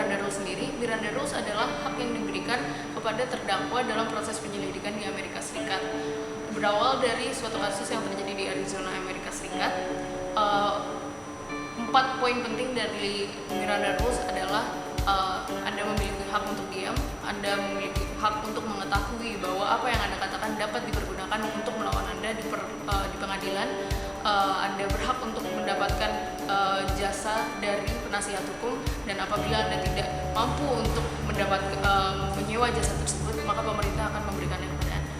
Miranda Rules sendiri, Miranda Rules adalah hak yang diberikan kepada terdakwa dalam proses penyelidikan di Amerika Serikat. Berawal dari suatu kasus yang terjadi di Arizona, Amerika Serikat. 4 poin penting dari Miranda Rules adalah Anda memiliki hak untuk diam, Anda memiliki hak untuk mengetahui bahwa apa yang Anda katakan dapat dipergunakan untuk melawan Anda di pengadilan. Anda berhak untuk mendapatkan jasa dari penasihat hukum, dan apabila Anda tidak mampu untuk menyewa jasa tersebut, maka pemerintah akan memberikannya kepada Anda.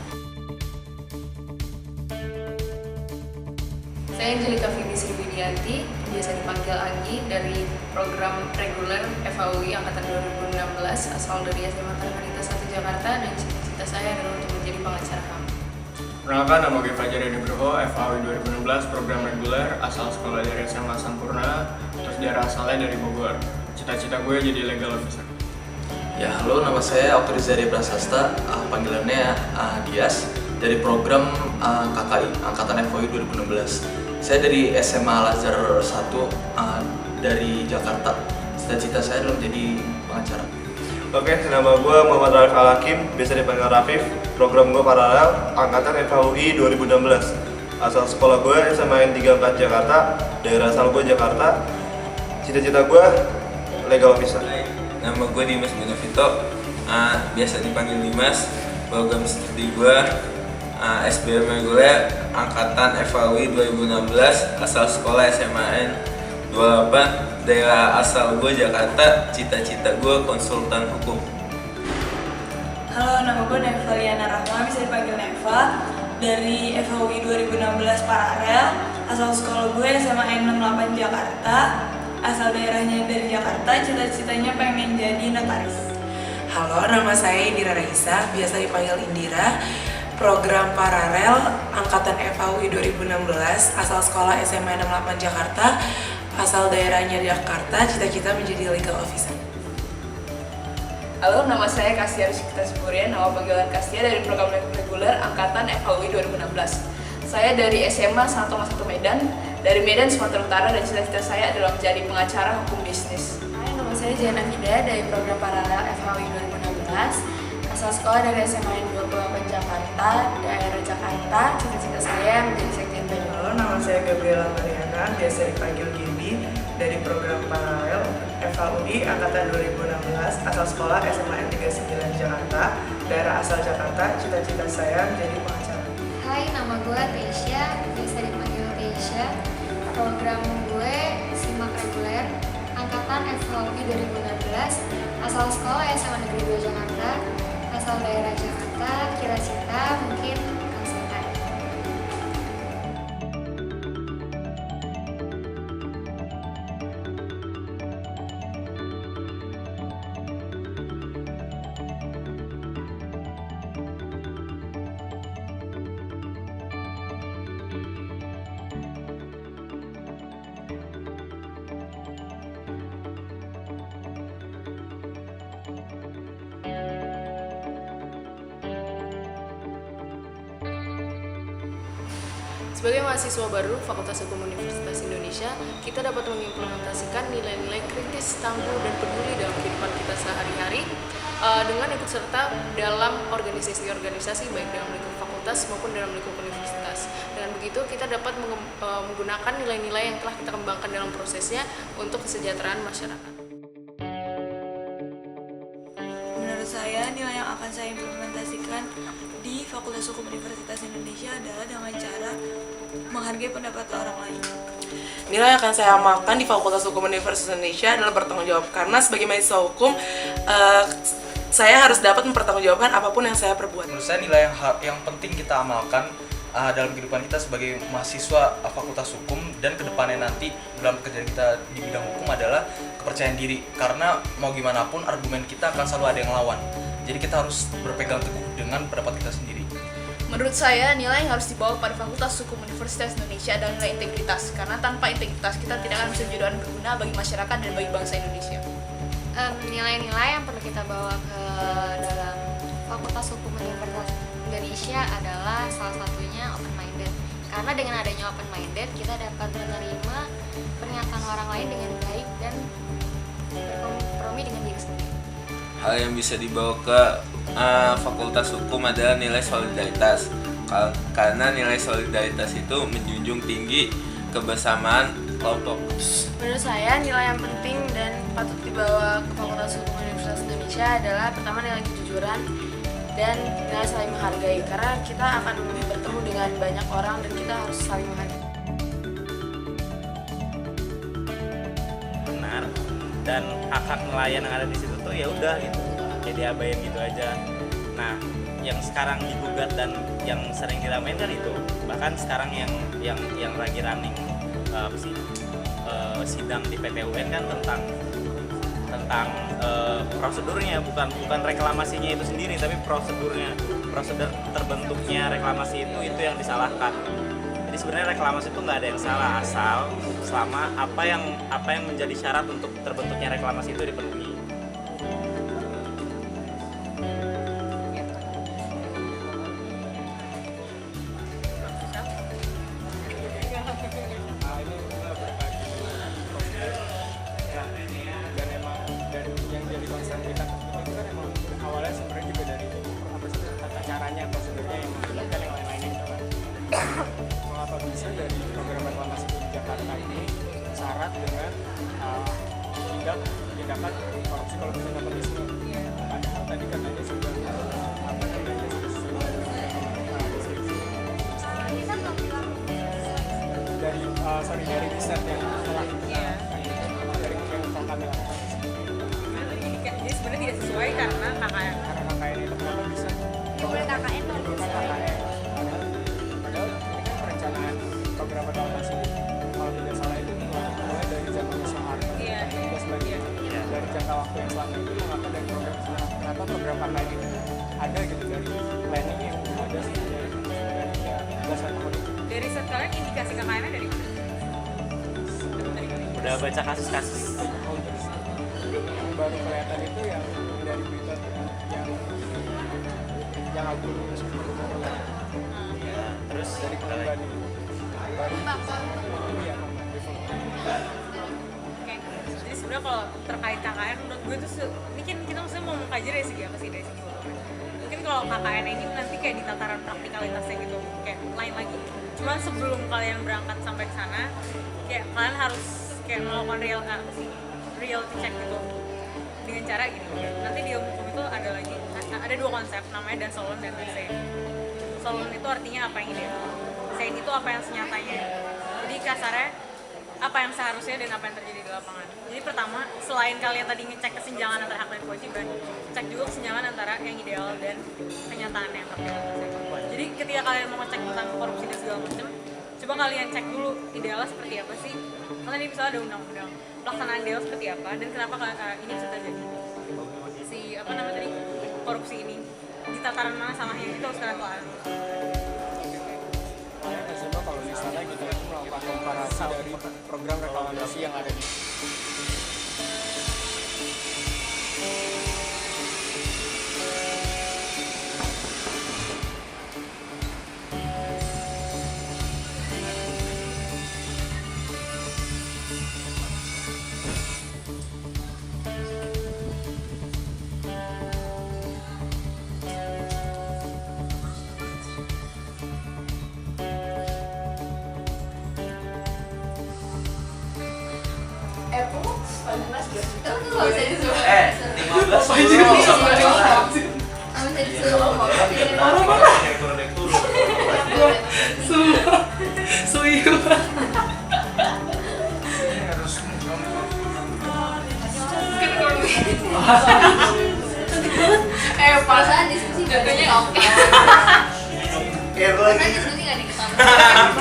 Saya Angelika Fidi Sriwidianti, biasa dipanggil Anggi, dari program reguler FHUI Angkatan 2016, asal dari SMA Taruna 1 Jakarta, dan cita-cita saya adalah untuk menjadi pengacara HAM. Perkenalkan, nama gue Fajar Nugroho, FHUI 2016, program reguler, asal sekolah dari SMA Sampurna, terus daerah asalnya dari Bogor. Cita-cita gue jadi legal officer. Ya, halo, nama saya Autorizari Prasasta, panggilannya Dias, dari program KKI, Angkatan FHUI 2016. Saya dari SMA Al-Azhar 1 dari Jakarta. Cita-cita saya adalah menjadi pengacara. Oke, nama gue Muhammad Rafif Al-Hakim, biasa dipanggil Rafif. Program gue paralel, Angkatan FHUI 2016. Asal sekolah gue SMA N34 Jakarta, daerah asal gue Jakarta. Cita-cita gue legal officer. Nama gue Dimas Benevito, biasa dipanggil Dimas. Program studi gue SBM reguler Angkatan FHUI 2016, asal sekolah SMA N28, daerah asal gue Jakarta. Cita-cita gue konsultan hukum. Halo, nama gue Neva Liana Rahma, bisa dipanggil Neva, dari FHUI 2016 paralel, asal sekolah gue SMA N68 Jakarta, asal daerahnya dari Jakarta, cita-citanya pengen jadi notaris. Halo, nama saya Indira Raisa, biasa dipanggil Indira, program paralel Angkatan FHUI 2016, asal sekolah SMA 68 Jakarta, asal daerahnya Jakarta, cita-cita menjadi legal officer. Halo, nama saya Kastia Rizkita Sipurian, nama panggilan Kastia, dari program reguler Angkatan FHUI 2016. Saya dari SMA 1 Medan, dari Medan, Sumatera Utara, dan cita-cita saya adalah menjadi pengacara hukum bisnis. Hai, nama saya Jana Fida, dari program paralel FHUI 2016, asal sekolah dari SMA N28 Jakarta, daerah Jakarta. Cita-cita saya menjadi sekjen BEM. Halo, nama saya Gabriela Mariana, biasa dipanggil Gibi, dari program paralel FHUI Angkatan 2016, asal sekolah SMA N39 Jakarta, daerah asal Jakarta. Cita-cita saya menjadi pengacara. Hai, nama gue Tesya, biasa dipanggil Tesya. Program gue SIMAK reguler Angkatan FHUI 2016, asal sekolah SMA Negeri 2 Jakarta, asal daerah Jakarta. Cita-cita mungkin konsultan. Sebagai mahasiswa baru Fakultas Hukum Universitas Indonesia, kita dapat mengimplementasikan nilai-nilai kritis, tangguh, dan peduli dalam kehidupan kita sehari-hari dengan ikut serta dalam organisasi-organisasi baik dalam lingkup fakultas maupun dalam lingkup universitas. Dengan begitu, kita dapat menggunakan nilai-nilai yang telah kita kembangkan dalam prosesnya untuk kesejahteraan masyarakat. Menurut saya, nilai yang akan saya implementasikan di Fakultas Hukum Universitas Indonesia adalah dengan cara menghargai pendapat orang lain. Nilai yang akan saya amalkan di Fakultas Hukum Universitas Indonesia adalah bertanggung jawab, karena sebagai mahasiswa hukum, saya harus dapat mempertanggungjawabkan apapun yang saya perbuat. Menurut saya, nilai yang penting kita amalkan dalam kehidupan kita sebagai mahasiswa Fakultas Hukum dan kedepannya nanti dalam pekerjaan kita di bidang hukum adalah kepercayaan diri, karena mau gimana pun argumen kita akan selalu ada yang lawan, jadi kita harus berpegang teguh dengan pendapat kita sendiri. Menurut saya, nilai yang harus dibawa pada Fakultas Hukum Universitas Indonesia adalah nilai integritas, karena tanpa integritas kita tidak akan bisa menjadi orang berguna bagi masyarakat dan bagi bangsa Indonesia. Nilai-nilai yang perlu kita bawa ke dalam Fakultas Hukum Universitas Indonesia adalah salah satunya open-minded. Karena dengan adanya open-minded, kita dapat menerima pernyataan orang lain dengan baik dan berkompromi dengan diri sendiri. Hal yang bisa dibawa ke Fakultas Hukum adalah nilai solidaritas. Karena nilai solidaritas itu menjunjung tinggi kebersamaan kelompok. Menurut saya nilai yang penting dan patut dibawa ke Fakultas Hukum Universitas Indonesia adalah pertama nilai kejujuran dan nilai saling menghargai, karena kita akan bertemu dengan banyak orang dan kita harus saling menghargai. Benar, dan hak-hak nelayan yang ada di situ tuh ya udah gitu, jadi abain gitu aja. Nah, yang sekarang digugat dan yang sering diramein kan itu, bahkan sekarang yang lagi running sidang di PT UN kan tentang prosedurnya, bukan reklamasinya itu sendiri, tapi prosedur terbentuknya reklamasi itu yang disalahkan. Jadi sebenarnya reklamasi itu nggak ada yang salah, asal selama apa yang menjadi syarat untuk terbentuknya reklamasi itu dipenuhi. Dan emang dari yang jadi concern kita itu kan emang awalnya sebenarnya juga dari tata caranya, prosedurnya yang menggunakan yang lain-lainnya gitu kan. Mengapa bisa dari program reklamasi di Jakarta ini syarat dengan tindakan korupsi kalau bisa nepotisme. Padahal tadi katanya sudah dari riset yang telah dari yang kami lakukan. Jadi sebenarnya tidak sesuai karena KKN. Karena KKN itu kenapa bisa? Boleh KKN tuh. KKN. Padahal ini kan perencanaan program reklamasi kalau tidak salah itu mulai dari zaman Soeharto. Iya. Juga sebagian dari jangka waktu yang selama itu mengapa dari program sekarang kenapa program KKN itu ada gitu dari planning yang ada sih dari dasar politik. Dari riset kalian indikasi KKN-nya dari mana? Udah baca kasus-kasus yang baru kelihatan itu yang dari berita yang aku terus dari pengembangan itu baru ya Oke. Jadi sebenarnya kalau terkait KKN menurut gue tuh ini kan kita maksudnya mau mengkaji dari segi apa sih, dari segi mungkin kalau KKN ini nanti kayak di tataran praktikalitasnya gitu kayak lain lagi. Cuman sebelum kalian berangkat sampai ke sana kayak kalian harus kayak melakukan reality check gitu dengan cara gini. Nanti di ilmu hukum itu ada dua konsep, namanya dan solon dan sane. Solon itu artinya apa yang ideal, sane itu apa yang senyatanya. Jadi kasarnya apa yang seharusnya dan apa yang terjadi di lapangan. Jadi pertama, selain kalian tadi ngecek kesenjangan antara hak dan kewajiban, cek juga kesenjangan antara yang ideal dan kenyataan yang terjadi. Jadi ketika kalian mau ngecek tentang korupsi dan segala macam, coba kalian cek dulu idealnya seperti apa sih. Karena ini misalnya ada undang-undang, pelaksanaan ideal seperti apa dan kenapa ini bisa terjadi. Korupsi ini di tataran mana salahnya itu harus kalian telah. Coba kalau misalnya kita melakukan komparasi dari program reklamasi yang ada di perasaan diskusi jadinya oke. Karena diskusi nggak diketahui.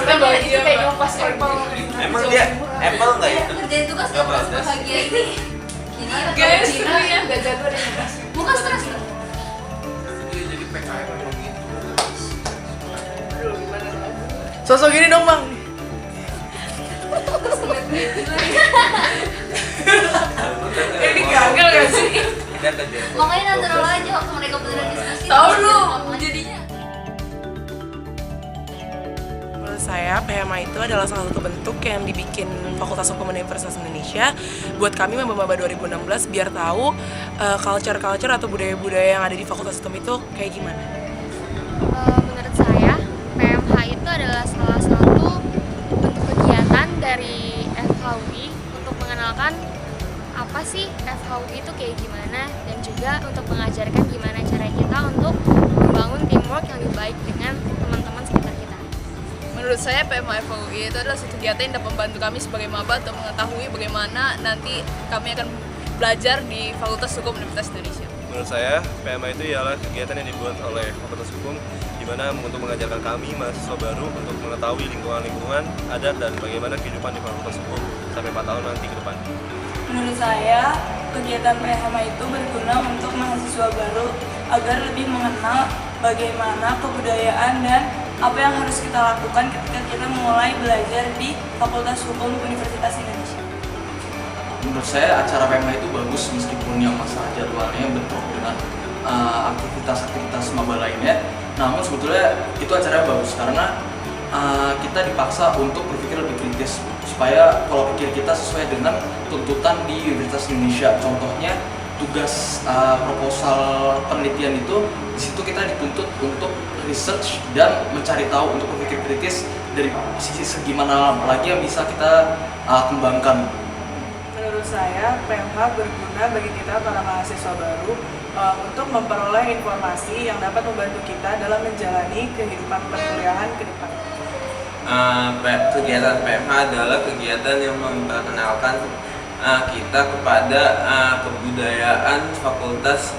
Kita bawa itu kayak pas Apple. Emang dia Apple nggak itu? Kerjain tugas nggak pas bahagia ini. Jadi guys, Cina nggak jago deh. Bukan stres loh. Jadi PKM memang gitu. Sosok gini dong bang. Ini gagal gak sih? Makanya natural aja waktu mereka beneran diskusi. Tahu lu jadinya. Menurut saya, PMA itu adalah salah satu bentuk yang dibikin Fakultas Hukum Universitas Indonesia buat kami maba 2016 biar tahu culture-culture atau budaya-budaya yang ada di Fakultas Hukum itu kayak gimana. Menurut saya, PMH itu adalah salah satu bentuk kegiatan dari FHUI untuk mengenalkan apa sih FHUI itu kayak gimana, dan juga untuk mengajarkan gimana cara kita untuk membangun teamwork yang lebih baik dengan teman-teman sekitar kita. Menurut saya PMA FHUI itu adalah suatu kegiatan yang dapat membantu kami sebagai maba untuk mengetahui bagaimana nanti kami akan belajar di Fakultas Hukum Universitas Indonesia. Menurut saya, PMA itu ialah kegiatan yang dibuat oleh Fakultas Hukum di mana untuk mengajarkan kami mahasiswa baru untuk mengetahui lingkungan-lingkungan, adat, dan bagaimana kehidupan di Fakultas Hukum sampai 4 tahun nanti ke depan. Menurut saya, kegiatan PMA itu berguna untuk mahasiswa baru agar lebih mengenal bagaimana kebudayaan dan apa yang harus kita lakukan ketika kita mulai belajar di Fakultas Hukum Universitas Indonesia. Menurut saya acara PMA itu bagus meskipun yang masalah jadwalnya bentrok dengan aktivitas-aktivitas maba lainnya. Namun sebetulnya itu acaranya bagus karena kita dipaksa untuk berpikir lebih kritis supaya pola pikir kita sesuai dengan tuntutan di Universitas Indonesia. Contohnya tugas proposal penelitian itu di situ kita dituntut untuk research dan mencari tahu, untuk berpikir kritis dari sisi gimana lagi yang bisa kita kembangkan. Menurut saya, PMH berguna bagi kita para mahasiswa baru untuk memperoleh informasi yang dapat membantu kita dalam menjalani kehidupan perkuliahan ke depan. Kegiatan PMH adalah kegiatan yang memperkenalkan kita kepada kebudayaan Fakultas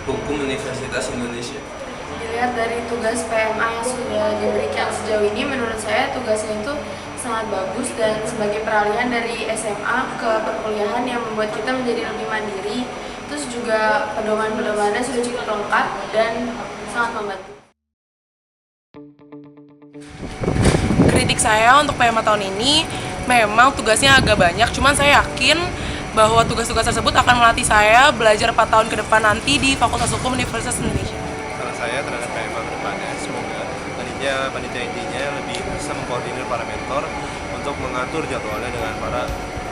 Hukum Universitas Indonesia. Dilihat dari tugas PMA yang sudah diberikan sejauh ini, menurut saya tugasnya itu sangat bagus dan sebagai peralihan dari SMA ke perkuliahan yang membuat kita menjadi lebih mandiri. Terus juga pedoman-pedomannya sudah cukup lengkap dan sangat membantu. Kritik saya untuk PMA tahun ini memang tugasnya agak banyak, cuman saya yakin bahwa tugas-tugas tersebut akan melatih saya belajar 4 tahun ke depan nanti di Fakultas Hukum Universitas Indonesia. Saran saya terhadap PMA ke depannya, semoga panitia intinya lebih bisa mengkoordinir para mentor untuk mengatur jadwalnya dengan para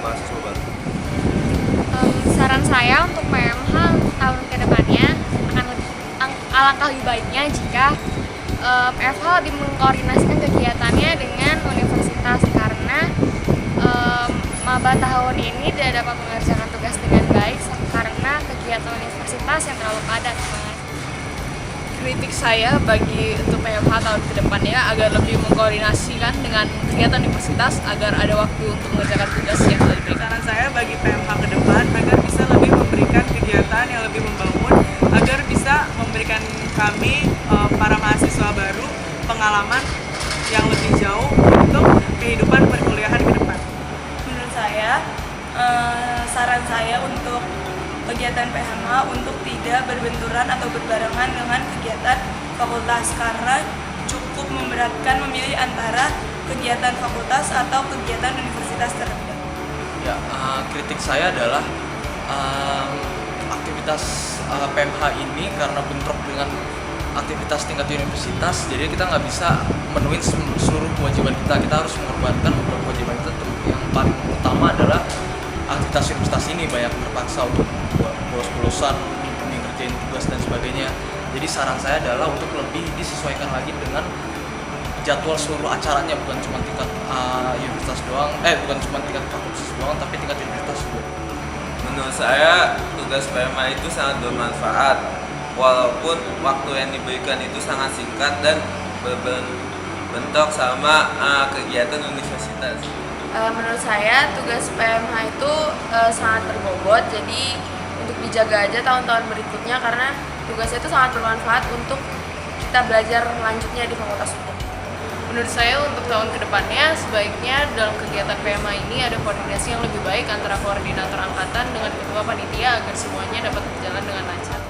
mahasiswa baru. Saran saya untuk PMH tahun ke depannya alangkah lebih baiknya jika FH lebih mengkoordinasikan kegiatannya dengan universitas, karena maba tahun ini tidak dapat mengerjakan tugas dengan baik karena kegiatan universitas yang terlalu padat. Kritik saya bagi untuk PMH tahun ke depannya agar lebih mengkoordinasikan dengan kegiatan universitas agar ada waktu untuk mengerjakan tugas yang telah diberikan. Saran saya bagi PMH ke depan agar bisa lebih memberikan kegiatan yang lebih membangun, agar bisa memberikan kami para mahasiswa baru pengalaman yang lebih jauh untuk kehidupan perkuliahan ke depan. Menurut saya, saran saya untuk kegiatan PMH untuk tidak berbenturan atau berbarengan dengan kegiatan fakultas karena cukup memberatkan memilih antara kegiatan fakultas atau kegiatan universitas tertentu. Ya, kritik saya adalah aktivitas PMH ini karena bentrok dengan aktivitas tingkat universitas, jadi kita nggak bisa memenuhi seluruh kewajiban kita. Kita harus mengorbankan beberapa kewajiban kita. Yang paling utama adalah aktivitas universitas ini banyak terpaksa untuk bolos-bolosan, ngerjain tugas dan sebagainya. Jadi saran saya adalah untuk lebih disesuaikan lagi dengan jadwal seluruh acaranya, bukan cuma tingkat universitas doang, bukan cuma tingkat fakultas doang, tapi tingkat universitas juga. Menurut saya tugas PMA itu sangat bermanfaat, walaupun waktu yang diberikan itu sangat singkat dan berbentrok sama kegiatan universitas. Menurut saya tugas PMH itu sangat berbobot, jadi untuk dijaga aja tahun-tahun berikutnya karena tugasnya itu sangat bermanfaat untuk kita belajar lanjutnya di Fakultas Hukum. Menurut saya untuk tahun kedepannya sebaiknya dalam kegiatan PMA ini ada koordinasi yang lebih baik antara koordinator angkatan dengan ketua panitia agar semuanya dapat berjalan dengan lancar.